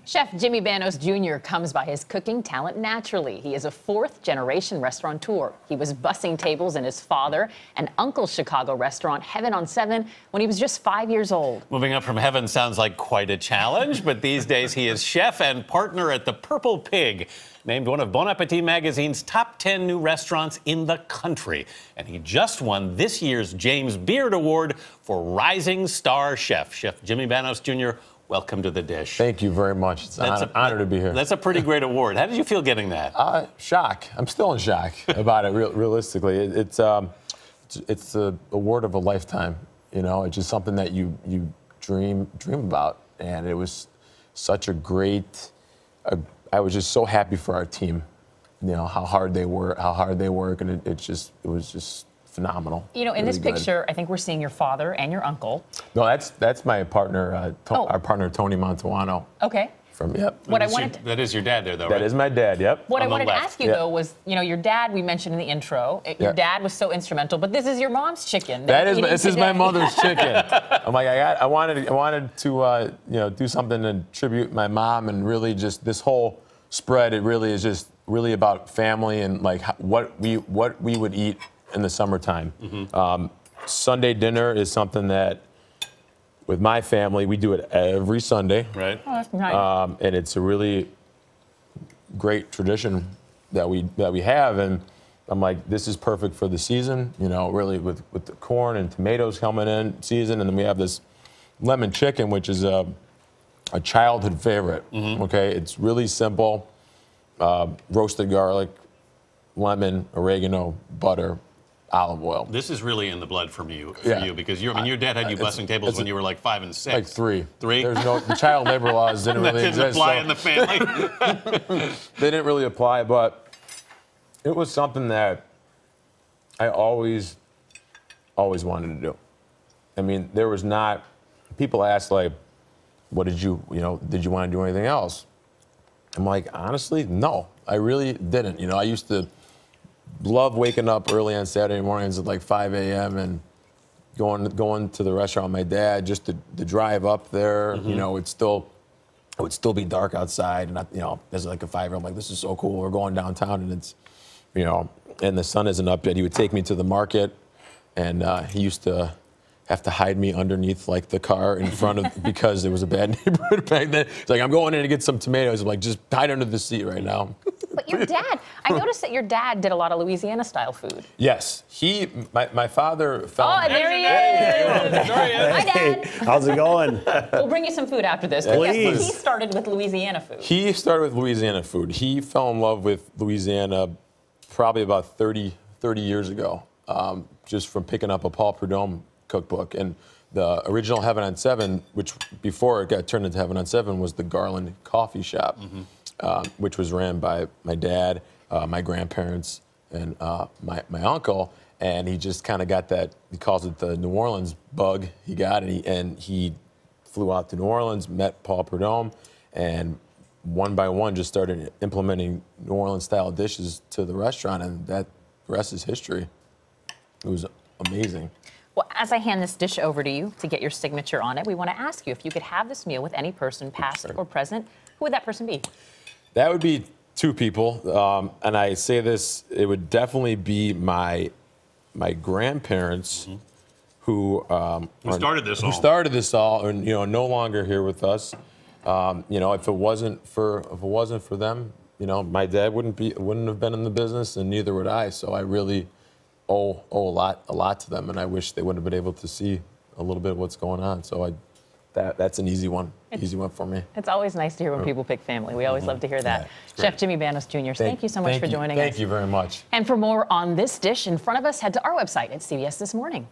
Chef Jimmy Bannos Jr. comes by his cooking talent naturally. He is a fourth-generation restaurateur. He was bussing tables in his father and uncle's Chicago restaurant, Heaven on 7, when he was just 5 years old. Moving up from heaven sounds like quite a challenge, but these days he is chef and partner at the Purple Pig, named one of Bon Appetit magazine's top 10 new restaurants in the country. And he just won this year's James Beard Award for Rising Star Chef. Chef Jimmy Bannos Jr., welcome to the dish. Thank you very much. It's an honor to be here. That's a pretty great award. How did you feel getting that? Shock. I'm still in shock about it, realistically. It's the award of a lifetime. You know, it's just something that you dream about. And it was such a great, I was just so happy for our team. You know, how hard they work, and it was just phenomenal. You know, in this picture, I think we're seeing your father and your uncle. No, that's my partner, our partner, Tony Montuano. Okay. That is your dad there, though, right? That is my dad, yep. What I wanted to ask you, though, was, you know, your dad, we mentioned in the intro, your dad was so instrumental, but this is your mom's chicken. This is my mother's chicken. I'm like, I wanted to, you know, do something to tribute my mom, and really just this whole spread, it really is just really about family and like what we would eat in the summertime. Mm-hmm. Sunday dinner is something that, with my family, we do it every Sunday. Right. Oh, that's nice. And it's a really great tradition that we have, and I'm like, this is perfect for the season. You know, really with the corn and tomatoes coming in season, and then we have this lemon chicken, which is a childhood favorite. Mm-hmm. Okay, it's really simple: roasted garlic, lemon, oregano, butter, olive oil. This is really in the blood for you because your dad had you bussing tables when you were like 5 and 6. Like 3. 3? There's the child labor laws didn't really exist. Didn't apply in the family. They didn't really apply, but it was something that I always wanted to do. I mean, there was not, people ask like, what did you want to do anything else? I'm like, honestly, no, I really didn't. You know, I used to love waking up early on Saturday mornings at like 5 a.m. and going to the restaurant with my dad, just to drive up there. Mm-hmm. You know, it would still be dark outside, and you know, as like a 5-year-old, I'm like, this is so cool. We're going downtown, and it's, you know, and the sun isn't up yet. He would take me to the market, and he used to have to hide me underneath like the car in front of because it was a bad neighborhood back then. He's like, I'm going in to get some tomatoes. I'm like, just hide under the seat right now. But your dad, I noticed that your dad did a lot of Louisiana-style food. Yes, my father fell. Oh, there he is! Hi, Dad. How's it going? We'll bring you some food after this. But yes, he started with Louisiana food. He started with Louisiana food. He fell in love with Louisiana probably about 30 years ago, just from picking up a Paul Prudhomme cookbook. And the original Heaven on 7, which before it got turned into Heaven on 7, was the Garland Coffee Shop. Mm-hmm. Which was ran by my dad, my grandparents, and my uncle. And he just kind of got that, he calls it the New Orleans bug he got, and he flew out to New Orleans, met Paul Prudhomme, and one by one just started implementing New Orleans-style dishes to the restaurant, and that the rest is history. It was amazing. Well, as I hand this dish over to you to get your signature on it, we want to ask you if you could have this meal with any person, past or present, who would that person be? That would be 2 people, and I say this, it would definitely be my grandparents, mm-hmm. who started this all, and you know, no longer here with us. You know, if it wasn't for them, you know, my dad wouldn't have been in the business, and neither would I. So I really owe a lot to them, and I wish they would have been able to see a little bit of what's going on. So that's an easy one. Easy one for me. It's always nice to hear when people pick family. We always love to hear that. Yeah, Chef Jimmy Bannos Jr., thank you so much for joining us. Thank you very much. And for more on this dish in front of us, head to our website at CBS This Morning.